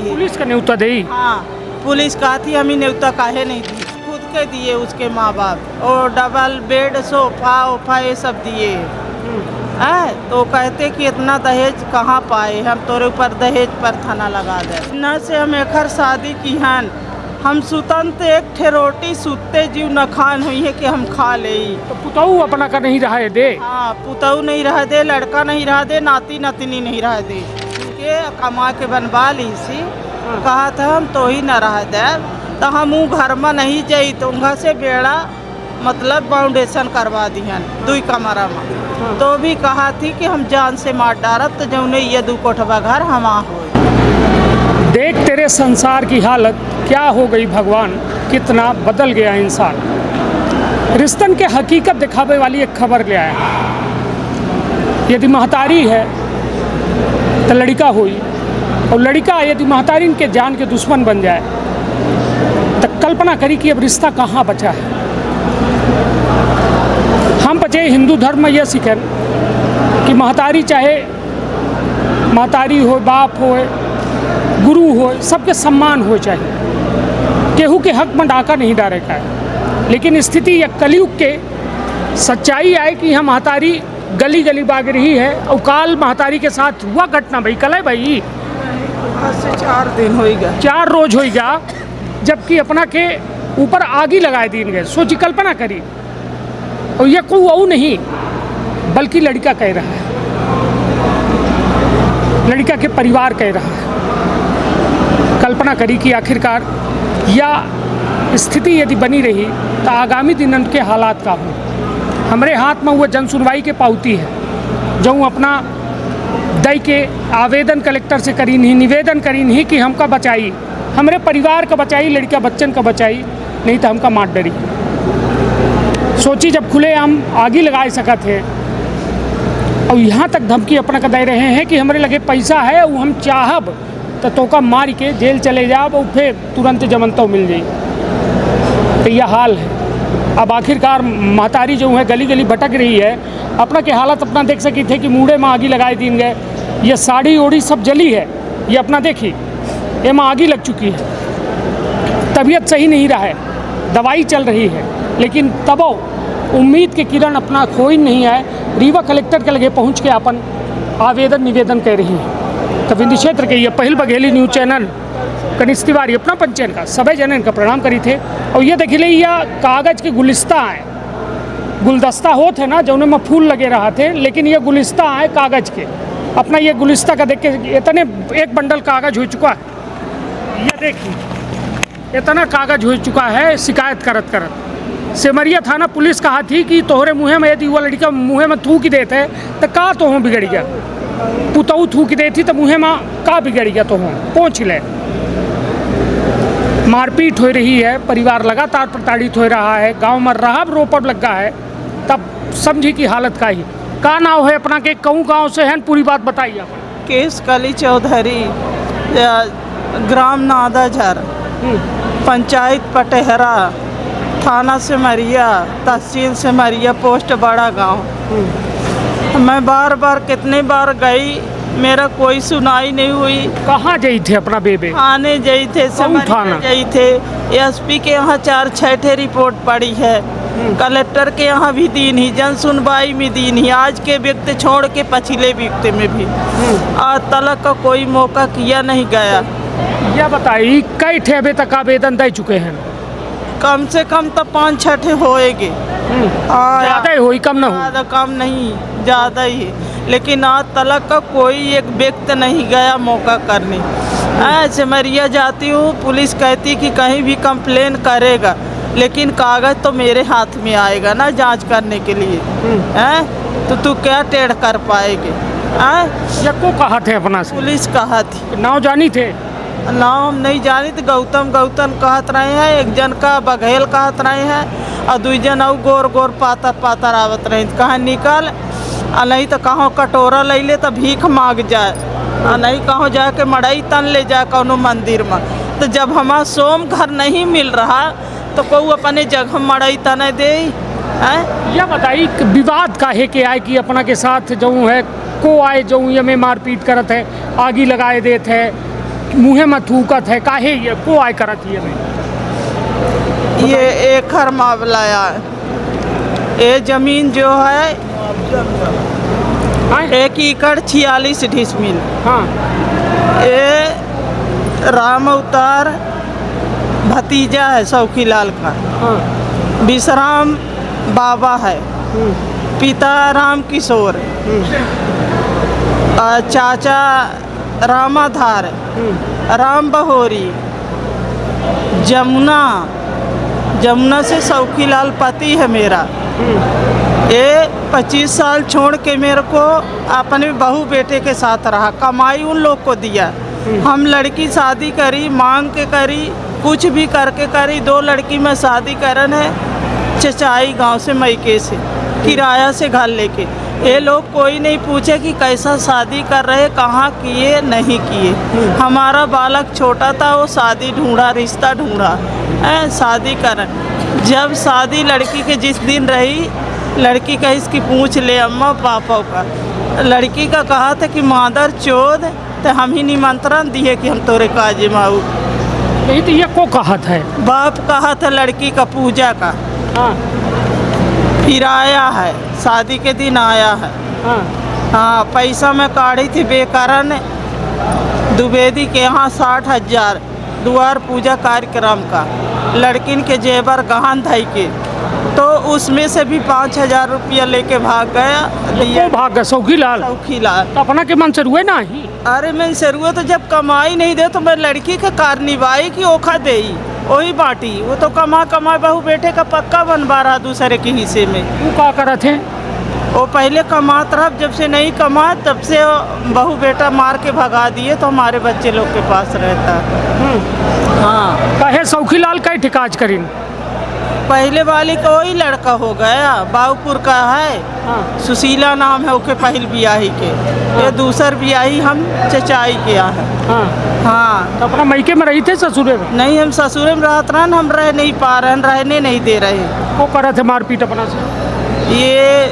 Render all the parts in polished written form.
Police का न्योता दी? हाँ, पुलिस कहा थी हम ही न्योता काहे नहीं दिए। खुद के दिए उसके माँ बाप, और डबल बेड सोफा वोफा ये सब दिए। तो कहते कि इतना दहेज कहाँ पाए, हम तोरे ऊपर दहेज पर थाना लगा दे। न से हम एकर शादी की हन, हम सुतन तो एक ठे रोटी सुते जीव न खान हुई है कि हम खा ले। तो पुताऊ अपना का नहीं रहा है दे? हाँ, पुताऊ नहीं रह दे, लड़का नहीं रह दे, नाती नतनी नहीं रह दे के कमा के बनवा ली सी। कहा था हम तो ही न रह दे, तो हम घर में नहीं जाई, तो उनका से बेड़ा मतलब फाउंडेशन करवा दिहन 2 कमरा में। तो भी कहा थी कि हम जान से मार डारत, तो जौने ये 2 कोठवा घर हमा हो। देख तेरे संसार की हालत क्या हो गई भगवान, कितना बदल गया इंसान। रिश्तन के हकीकत दिखावे वाली एक खबर ले आया। यदि महतारी है तो लड़का हुई, और लड़का यदि महतारी के जान के दुश्मन बन जाए तो कल्पना करी कि अब रिश्ता कहाँ बचा है। हम बचे हिंदू धर्म में यह सीखन कि महतारी चाहे महतारी हो, बाप हो, गुरु हो, सबके सम्मान हो चाहिए। केहू के हक में डाका नहीं डाले का है। लेकिन स्थिति या कलयुग के सच्चाई आए कि यह महतारी गली गली भाग रही है। और काल महतारी के साथ हुआ घटना भाई, कल है भाई, आज से 4 दिन होगा, 4 रोज होगा, जबकि अपना के ऊपर आगी लगाए दिन गए। सोची कल्पना करी, और यह कोई वो नहीं बल्कि लड़का कह रहा है, लड़का के परिवार कह रहा है। कल्पना करी कि आखिरकार या स्थिति यदि बनी रही तो आगामी दिनन के हालात का हो। हमारे हाथ में वो जन सुनवाई के पावती है, जो अपना दई के आवेदन कलेक्टर से करी नहीं, निवेदन करी नहीं कि हमका बचाई, हमारे परिवार का बचाई, लड़का बच्चन का बचाई, नहीं तो हमका मार डरी। सोची जब खुले हम आगे लगाए सकत है, और यहाँ तक धमकी अपना का दे रहे हैं कि हमारे लगे पैसा है, वो हम चाहब तो तोका मार के जेल चले जाओ, और फिर तुरंत जमनतो मिल जाए। तो यह हाल है। अब आखिरकार महतारी जो है गली गली भटक रही है। अपना के हालत अपना देख सकी थे कि मूढ़े में आगी लगाए दिन गए, ये साड़ी ओड़ी सब जली है। ये अपना देखी, ये में आगी लग चुकी है। तबीयत सही नहीं रहा है, दवाई चल रही है, लेकिन तब उम्मीद के किरण अपना खोई नहीं आए। रीवा कलेक्टर के लगे पहुँच के अपन आवेदन निवेदन कर रही है। तो विंध्य क्षेत्र के ये पहल बघेली न्यूज चैनल कनिष्ठ तिवारी अपना पंचयन का सभी जनन का प्रणाम करी थे। और ये देखिए यह कागज के गुलिस्ता है, गुलदस्ता होते हैं ना जो उनमें फूल लगे रहा थे, लेकिन ये गुलिस्ता है कागज के। अपना ये गुलिस्ता का देख के इतने एक बंडल कागज हो चुका है। ये देखिए इतना कागज हो चुका है। शिकायत करत करत सिमरिया थाना पुलिस कहा थी कि तोहरे मुँह में यदि वो लड़का मुँह में थूक देते तो का तो हों बिगड़ गया, पुतऊ थूक देती तो मुँह में का बिगड़ गया तो हों पहुँच ले। मारपीट हो रही है, परिवार लगातार प्रताड़ित हो रहा है, गांव में रहब रोपब लगा है। तब समझी की हालत का ही का नाव है अपना के कहूँ गांव से है, पूरी बात बताइए आप। केस कली चौधरी, ग्राम नादाझर, पंचायत पटेहरा, थाना सिमरिया, तहसील सिमरिया, पोस्ट बड़ा गांव। मैं बार बार कितने बार गई, मेरा कोई सुनाई नहीं हुई। कहाँ गई थे अपना बेबे? थाने गई थे, सिमरिया गई थे, एसपी के यहाँ 4-6 रिपोर्ट पड़ी है, कलेक्टर के यहाँ भी दी नहीं, जन सुनवाई में दी नहीं, आज के व्यक्ति छोड़ के पिछले व्यक्ति में भी आज तलक का कोई मौका किया नहीं गया। यह बताइए कई ठे अभी तक आवेदन दे चुके हैं? कम से कम तो 5-6 होएगे। ज़्यादा ही हुई, कम ना हो? ज़्यादा कम नहीं, ज़्यादा ही, लेकिन आज तलक का कोई एक व्यक्ति नहीं गया मौका करने। सिमरिया जाती हूँ, पुलिस कहती कि कहीं भी कंप्लेन करेगा, लेकिन कागज़ तो मेरे हाथ में आएगा ना जांच करने के लिए। तो तू क्या टेढ़ कर पाएगी? या को कहा थे अपना से? पुलिस कहा थी। नाव जानी थे? नाम नहीं जानी तो गौतम कहत रहे हैं, एक जन का बघेल कहत रहे हैं, और 2 जन और गोर गोर पातर आवत रहे। कहाँ निकल, नहीं तो कहाँ कटोरा ले ले तो भीख मांग जाए, नहीं कहाँ जाके मड़ई तन ले जाए कौनो मंदिर में। तो जब हमारा सोम घर नहीं मिल रहा तो कोई अपने जगह मड़ई तने दे, हैं। यह बताई कि विवाद काहे के आए कि अपना के साथ जो है को आए जो ये में मारपीट करत है, आगी लगाए देत है, मुँहे में थूकत है, काहे ये को आए करत ये में? ये एक हर मामला है। ये जमीन जो है हाँ 1 एकड़ 46 डिसमिल। हाँ ये राम अवतार भतीजा है सौखी लाल का, हाँ विश्राम बाबा है, पिता राम किशोर, चाचा रामाधार, राम बहोरी, जमुना से सौखी लाल पति है मेरा। ये 25 साल छोड़ के मेरे को अपने बहू बेटे के साथ रहा, कमाई उन लोग को दिया। हम लड़की शादी करी, मांग के करी, कुछ भी करके करी। 2 लड़की में शादी करन है चचाई गांव से, मैके से किराया से घर लेके। ये लोग कोई नहीं पूछे कि कैसा शादी कर रहे, कहाँ किए नहीं किए। हमारा बालक छोटा था, वो शादी ढूंढा, रिश्ता ढूंढा, शादी करन। जब शादी लड़की के जिस दिन रही, लड़की का इसकी पूछ ले अम्मा पापा का। लड़की का कहा था कि मादर चोद, तो हम ही निमंत्रण दिए कि हम तोरे काजे माऊ। नहीं तो ये को कहत है? बाप कहा था लड़की का पूजा का। हाँ फिर आया है, शादी के दिन आया है। हाँ हाँ पैसा मैं काढ़ी थी बेकारण द्विवेदी के यहाँ 60,000 द्वार पूजा कार्यक्रम का, लड़किन के जेबर गहन धई के, तो उसमें से भी 5,000 रुपया लेके भाग गया। को भाग गया सौखी लाल? सौखी लाल तो अपना के मन से रुए ना ही? अरे मैं से रुए तो जब कमाई नहीं दे तो मैं लड़की के कारनिवाई की ओखा दे वही बाटी। वो तो कमा बहू बेटे का पक्का बनवा रहा दूसरे के हिस्से में। वो क्या करत है? वो पहले कमात रहा, जब से नहीं कमा तब से बहू बेटा मार के भगा दिए, तो हमारे बच्चे लोग के पास रहता। हाँ कहे सौखी लाल का ठिकाज करीन? पहले वाली का वही लड़का हो गया, बाबूपुर का है। हाँ सुशीला नाम है उसके पहल बियाही के। ये दूसर बियाही हम चचाई के यहाँ है। हाँ हाँ तो अपना मैके में रही थे ससुरे में? नहीं, हम ससुरे में रहत रहन, हम रह नहीं पा रहे हैं, रहने नहीं दे रहे। को करत है मारपीट अपना से? ये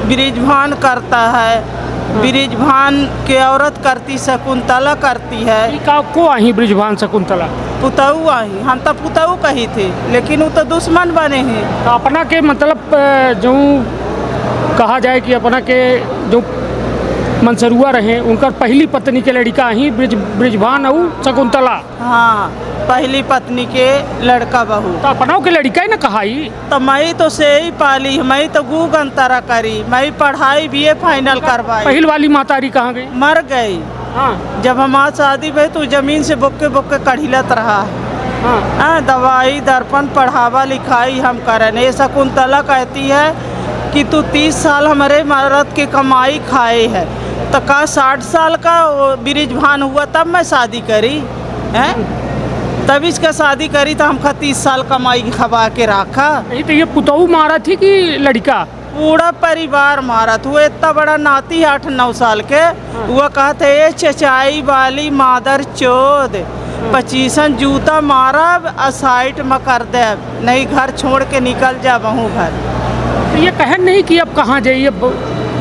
ब्रिजभान करता है, ब्रिजभान के औरत करती, शकुंतला करती है। का को आई ब्रिजभान शकुंतला? पुतऊ आई, हम तो पुतऊ कही थे, लेकिन वो तो दुश्मन बने हैं। तो अपना के मतलब जो कहा जाए कि अपना के जो मनसरुआ रहे, उनका पहली पत्नी के लड़का ही ब्रिजभान और शकुंतला। हाँ पहली पत्नी के लड़का बहू। तो अपनाओं के लड़का ही ना कहाई? तो मैं तो से ही पाली, मैं तो गूग अंतरा करी, मैं पढ़ाई BA फाइनल करवाई। पहल वाली मातारी कहाँ गई? मर गई। हाँ जब हमारी शादी भई तो जमीन से बुक्के कढ़िलत रहा। हाँ दवाई दर्पण पढ़ावा लिखाई हम करन। ये शकुंतला कहती है कि तू 30 साल हमारे मर्द के कमाई खाए है, तो का 60 साल का ब्रिजभान हुआ तब मैं शादी करी है, तब इसका शादी करी तो हमका 30 साल कमाई खबा के रखा। नहीं तो ये पुतऊ मारा थी कि लड़का? पूरा परिवार मारा था। वो इतना बड़ा नाती 8-9 साल के, वो कहते ये चचाई वाली मादर चोद 25 जूता मारा, असाइट में कर दे, नहीं घर छोड़ के निकल जा बहू घर। तो ये कहन नहीं कि अब कहाँ जाइए,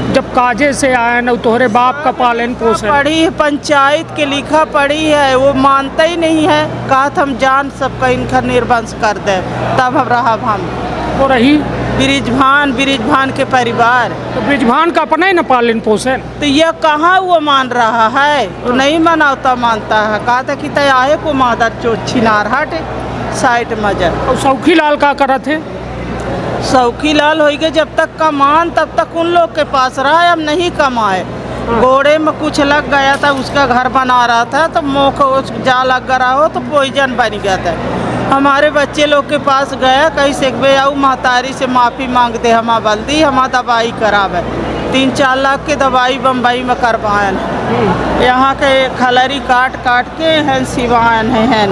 जब काजे से आए न तोहरे बाप का पालन पोषण? पढ़ी है, पंचायत के लिखा पढ़ी है, वो मानता ही नहीं है। कहा हम जान सबका इनका निर्वंश कर दे, तब हम रहा हम वो रही ब्रिजभान के परिवार। तो ब्रिजभान का अपना ही न पालन पोषण? तो ये कहाँ वो मान रहा है, वो नहीं मनाता मानता है। कहा था कि तय को मादर चोट छिनार हट साइड में जा। और सौखी लाल का करत है? सौखी लाल हो गए, जब तक कमान तब तक उन लोग के पास रहा है, अब नहीं कमाए। घोड़े में कुछ लग गया था, उसका घर बना रहा था, तो मुँह को जा लग रहा हो तो पॉइजन बन गया था। हमारे बच्चे लोग के पास गया, कहीं से आओ महतारी से माफ़ी मांगते, हम बल्दी हम दवाई करावे। 3-4 लाख के दवाई बम्बई में करवाएन। यहाँ के खलरी काट के हैं सिवान हैं।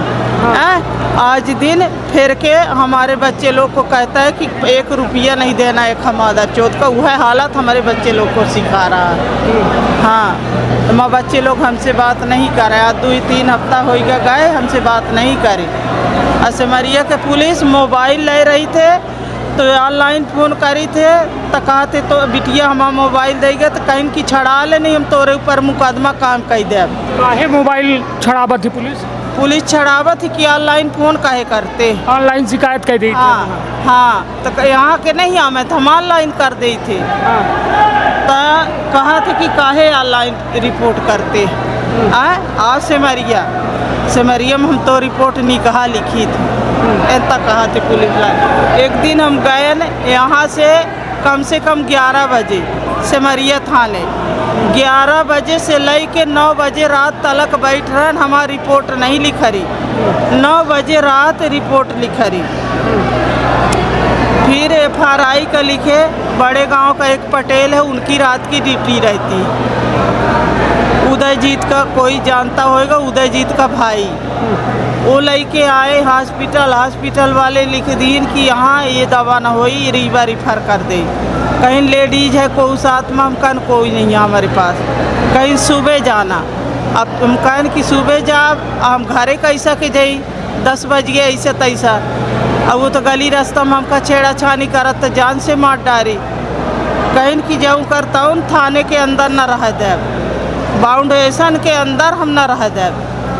आज दिन फिर के हमारे बच्चे लोग को कहता है कि 1 रुपया नहीं देना है खमादा चौथ का। वह हालत हमारे बच्चे लोग को सिखा रहा है। हाँ तो बच्चे लोग हमसे बात नहीं कर रहे। आज 2-3 हफ्ता हो गए हमसे बात नहीं करे। असमरिया के पुलिस मोबाइल ले रही थे, तो ऑनलाइन फ़ोन करी थे तो कहते तो बिटिया हमारा मोबाइल देगा तो कहीं की छड़ा ले नहीं हम तोरे ऊपर मुकदमा काम कर दे। काहे मोबाइल छड़ावत थी पुलिस? पुलिस छड़ावत थी कि ऑनलाइन फ़ोन काहे करते। ऑनलाइन शिकायत कर दी थी? हाँ हाँ, तो यहाँ के नहीं आमे तो हम ऑनलाइन कर दी थे। हाँ। तो कहा थे कि काहे ऑनलाइन रिपोर्ट करते। आज सिमरिया में हम तो रिपोर्ट नहीं कहा लिखी थी, ऐसा कहा थे पुलिस वाले। एक दिन हम गए न यहाँ से कम 11 बजे सिमरिया थाने, 11 बजे से लेके 9 बजे रात तलक बैठ रहे, हमारी रिपोर्ट नहीं लिख रही। 9 बजे रात रिपोर्ट लिख रही। फिर FRI का लिखे, बड़े गांव का एक पटेल है, उनकी रात की ड्यूटी रहती है। उदयजीत का कोई जानता होगा, उदयजीत का भाई, वो लेके आए हॉस्पिटल वाले लिख दिए कि यहाँ ये दवा ना होई, रीवा रिफर कर दे। कहीं लेडीज है कोई साथ में, हम कहन कोई नहीं है हमारे पास। कहीं सुबह जाना, अब हम कहन कि सुबह जा, हम घरे कैसा के जाई, 10 बज गए ऐसा तैसा। अब वो तो गली रास्ता में हमका छेड़ा छानी करत तो जान से मार डारी। कहीं कि जाऊँ करता हूँ थाने के अंदर न रह दे, बाउंडेशन के अंदर हम न रह दे,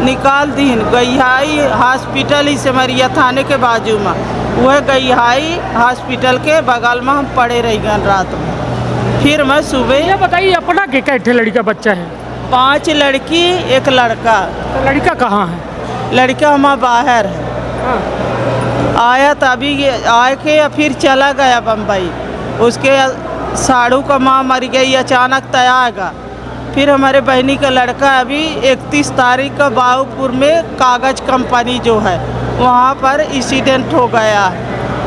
निकाल दीन। गईहाई हॉस्पिटल ही सिमरिया थाने के बाजू में, वह गईहाई हॉस्पिटल के बगल में हम पड़े रह गए रात में। फिर मैं सुबह। ये बताइए अपना के कैठे लड़की का बच्चा है? 5 लड़की 1 लड़का। तो लड़का कहाँ है? लड़का हमारा बाहर है। हाँ। आया तभी आके फिर चला गया बम्बई। उसके साड़ू का माँ मर गई अचानक तयागा। फिर हमारे बहनी का लड़का अभी 31 तारीख का बाहुपुर में कागज़ कंपनी जो है वहाँ पर एक्सीडेंट हो गया।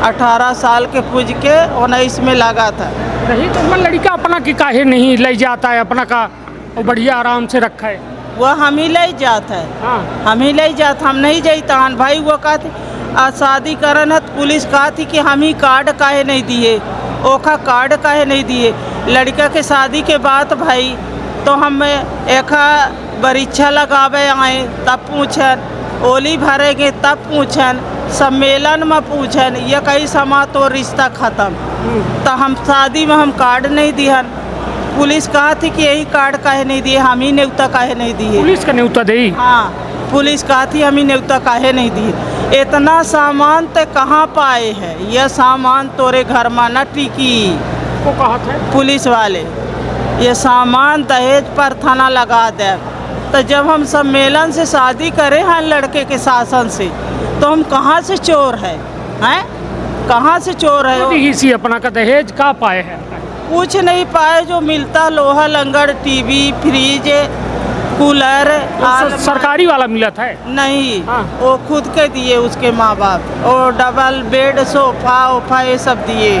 18 साल के पूज के 19 में लगा था। नहीं तो मैं लड़का अपना की काहे नहीं ले जाता है अपना का, और बढ़िया आराम से रखा है? वह हम ही ले जाता है। हाँ। हम ही ले जाता, हम नहीं जाता हन भाई। वो कहते शादी करन है तो पुलिस कहा थी कि हम ही कार्ड काहे नहीं दिए, ओखा कार्ड काहे नहीं दिए। लड़का के शादी के बाद भाई तो हम एक परीक्षा लगावे आए तब पूछन, ओली भरेंगे तब पूछन, सम्मेलन में पूछन, ये कई समा तो रिश्ता ख़त्म। तो हम शादी में हम कार्ड नहीं दिहन। पुलिस कहा थी कि यही कार्ड काहे नहीं दिए, हम ही न्योता काहे नहीं दिए। पुलिस का न्योता दी? हाँ, पुलिस कहा थी हम ही न्योता काहे नहीं दिए। इतना सामान तो कहाँ पाए है, यह सामान तोरे घर में न टिकी। को कहा था पुलिस वाले ये सामान दहेज पर थाना लगा दे। तो जब हम सम्मेलन से शादी करें हैं लड़के के शासन से, तो हम कहाँ से चोर हैं? कहाँ से चोर है? इसी अपना का दहेज का पाए हैं? कुछ नहीं पाए, जो मिलता लोहा लंगड़, टीवी, फ्रिज, कूलर। सरकारी वाला मिला था? नहीं। हाँ। वो खुद के दिए उसके माँ बाप, और डबल बेड, सोफा ये सब दिए।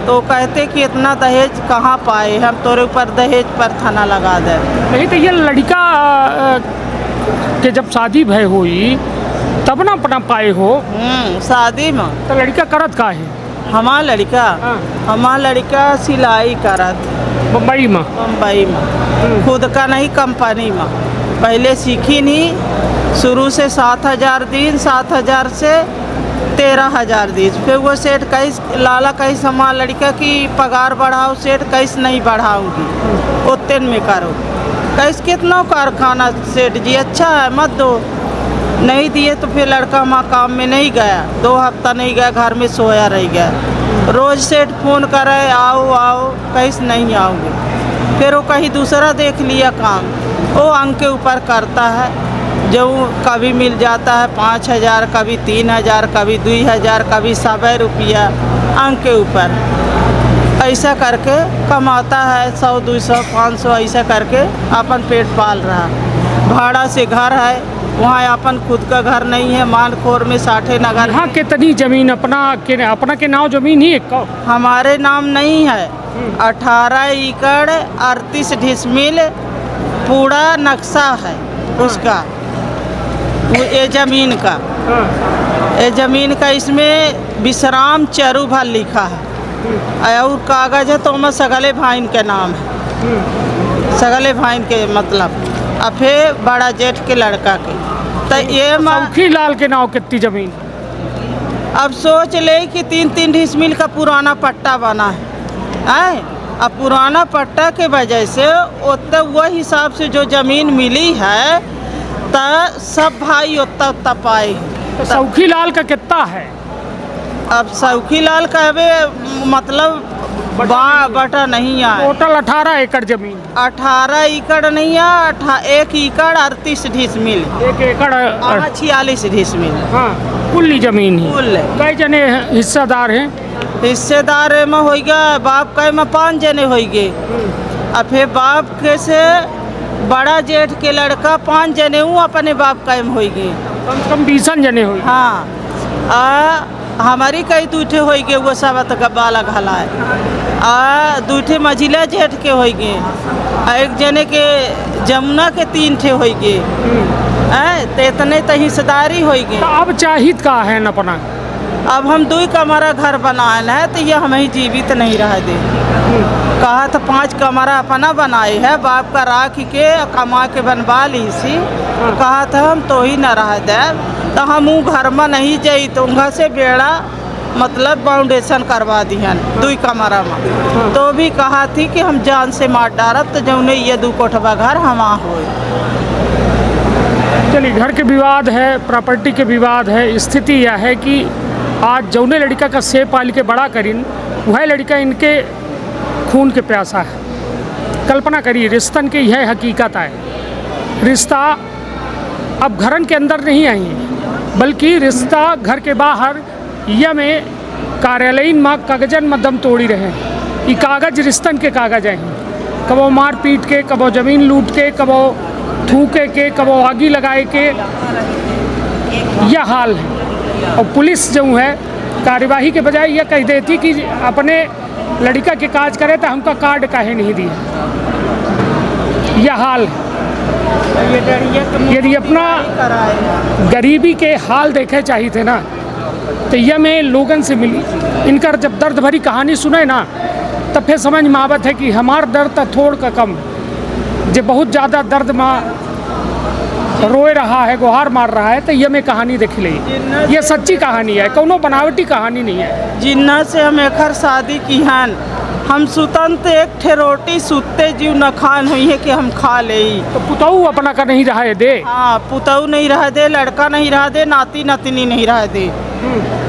तो कहते कि इतना दहेज कहाँ पाए, हम तोरे ऊपर दहेज पर थाना लगा दे। नहीं तो ये लड़का के जब शादी भय हुई तब ना अपना पाए हो? शादी में तो लड़का करत का है? हमारा लड़का सिलाई करत मुंबई में। खुद का नहीं, कंपनी में। पहले सीखी नहीं, शुरू से 7,000 दिन, 7,000 से 13,000 दिन। फिर वो सेठ कैसे लाला कैसे हमारा लड़का की पगार बढ़ाओ, सेठ कैसे नहीं बढ़ाऊंगी, उतने में करो। कैसे कितना कारखाना सेठ जी अच्छा है मत दो। नहीं दिए तो फिर लड़का हमारा काम में नहीं गया, 2 हफ्ता नहीं गया, घर में सोया रह गया। रोज़ सेठ फ़ोन करे आओ आओ, कैसे नहीं आओगे। फिर वो कहीं दूसरा देख लिया काम, वो अंक के ऊपर करता है। जो कभी मिल जाता है 5,000, कभी 3,000, कभी 2,000, कभी 100 रुपया, अंक के ऊपर ऐसा करके कमाता है। 100, 200, 500 ऐसा करके अपन पेट पाल रहा। भाड़ा से घर है, वहाँ अपन खुद का घर नहीं है। मानखोर में 60 नगर। हाँ, कितनी जमीन अपना के नाम जमीन ही एक? हमारे नाम नहीं है। 18 एकड़ 38 डिसमिल पूरा नक्शा है उसका, ये ज़मीन का। ये ज़मीन का इसमें विश्राम चरूभल लिखा है, और कागज़ है तो मैं सगले भाइन के नाम है। सगले भाइन के मतलब अफे बड़ा जेठ के लड़का के। तो ये सौखी लाल के नाम कितनी जमीन? अब सोच ले कि 3-3 डिसमिल का पुराना पट्टा बना है। अब पुराना पट्टा के वजह से उतना वह हिसाब से जो ज़मीन मिली है तो सब भाई उतना पाए। तो सौखी लाल का कितना है? अब सौखी लाल का मतलब बटा नहीं है। टोटल 18 एकड़ जमीन। 18 एकड़ नहीं है, 1 एकड़ 38 डिसमिल। 1 एकड़ 46 डिसमिल। हाँ, कुल जमीन ही। कुल कई जने हिस्सेदार हैं? हिस्सेदार में हो गया बाप का में 5 जने हो गए। अब फिर बाप के से बड़ा जेठ के लड़का 5 जने हूँ अपने बाप का में हो गए। कम से कम 20 जने हो। हाँ, हमारी कई दूठे हो गए, वो सब बाला घला है। दूठे मझिला जेठ के हो गए। एक जने के जमुना के 3 ठे हो गए। तो इतने तो हिस्सेदारी हो गए। तो अब चाहित का है न अपना? अब हम 2 कमरा घर बनाए है तो ये हमें जीवित नहीं रह दे। कहा तो 5 कमरा अपना बनाए है, बाप का राख के कमा के बनवा ली सी। कहा था हम तो ही न रह दे, तो हम घर में नहीं जाई तो उनका से बेड़ा मतलब फाउंडेशन करवा दिहन 2 कमरा में। तो भी कहा थी कि हम जान से मार डारब तो जो नहीं ये 2 कोठवा घर हमा हो। चलिए, घर के विवाद है, प्रॉपर्टी के विवाद है। स्थिति यह है कि आज जौने लड़का का सेब पाल के बड़ा करीन वह लड़का इनके खून के प्यासा है। कल्पना करिए, रिश्तन की यह हकीकत है। रिश्ता अब घरन के अंदर नहीं आई है, बल्कि रिश्ता घर के बाहर या में कार्यालयीन माँ कागजन में दम तोड़ी रहे। ये कागज रिश्तन के कागज हैं। कबो मार पीट के, कबो ज़मीन लूट के, कबो थूके के, कबो आगी लगाए के, यह हाल है। और पुलिस जो है कार्यवाही के बजाय यह कह देती कि अपने लड़का के काज करे तो हमका कार्ड काहे नहीं दिया। यह हाल है। यदि अपना गरीबी के हाल देखे चाहिए थे ना तो यह में लोगन से मिली। इनका जब दर्द भरी कहानी सुने ना तब फिर समझ में आवत है कि हमार दर्द तो थोड़ का कम, जो बहुत ज़्यादा दर्द में रोए रहा है, गुहार मार रहा है, तो ये में कहानी देख ली। ये सच्ची कहानी है, कोनो बनावटी कहानी नहीं है। जिन्ना से हम एकर शादी की हन, हम सुतन तो 1 ठे रोटी सुते जीव न खान हुई है कि हम खा ले। तो पुतऊ अपना का नहीं रहा दे। हाँ, पुतऊ नहीं रह दे, लड़का नहीं रह दे, नाती नतनी नहीं रह दे,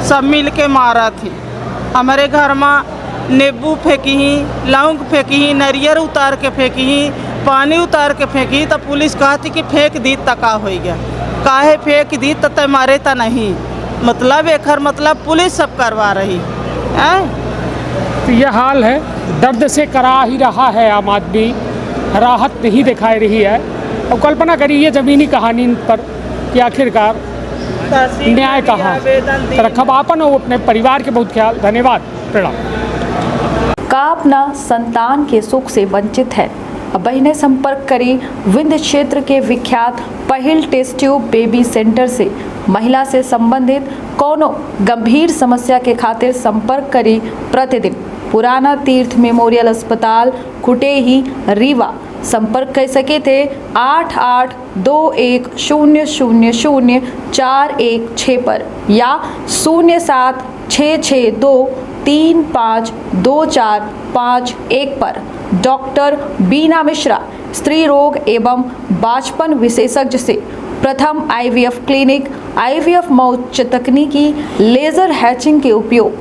सब मिल के मारा थी। हमारे घर में नींबू फेंकी, लौंग फेंकी, नारियल उतार के फेंकी, पानी उतार के फेंकी। तो पुलिस कहती कि फेंक दी तका हो गया। काहे फेंक दी तो मारे तो नहीं, मतलब एकर मतलब पुलिस सब करवा रही है। तो यह हाल है, दर्द से करा ही रहा है आम आदमी, राहत नहीं दिखाई रही है। और कल्पना करिए ज़मीनी कहानी पर कि आखिरकार न्याय कहाँ। तो रखब आपन और अपने परिवार के बहुत ख्याल। धन्यवाद, प्रणाम। का अपना संतान के सुख से वंचित है? बहने संपर्क करी विंध्य क्षेत्र के विख्यात पहिल टेस्ट ट्यूब बेबी सेंटर से। महिला से संबंधित कोनो गंभीर समस्या के खातिर संपर्क करी प्रतिदिन पुराना तीर्थ मेमोरियल अस्पताल कुटेही रीवा। संपर्क कर सके थे 8821000416 पर या 076623524551 पर। डॉक्टर बीना मिश्रा, स्त्री रोग एवं बांझपन विशेषज्ञ से प्रथम IVF क्लिनिक, IVF मौत तकनीकी, लेजर हैचिंग के उपयोग,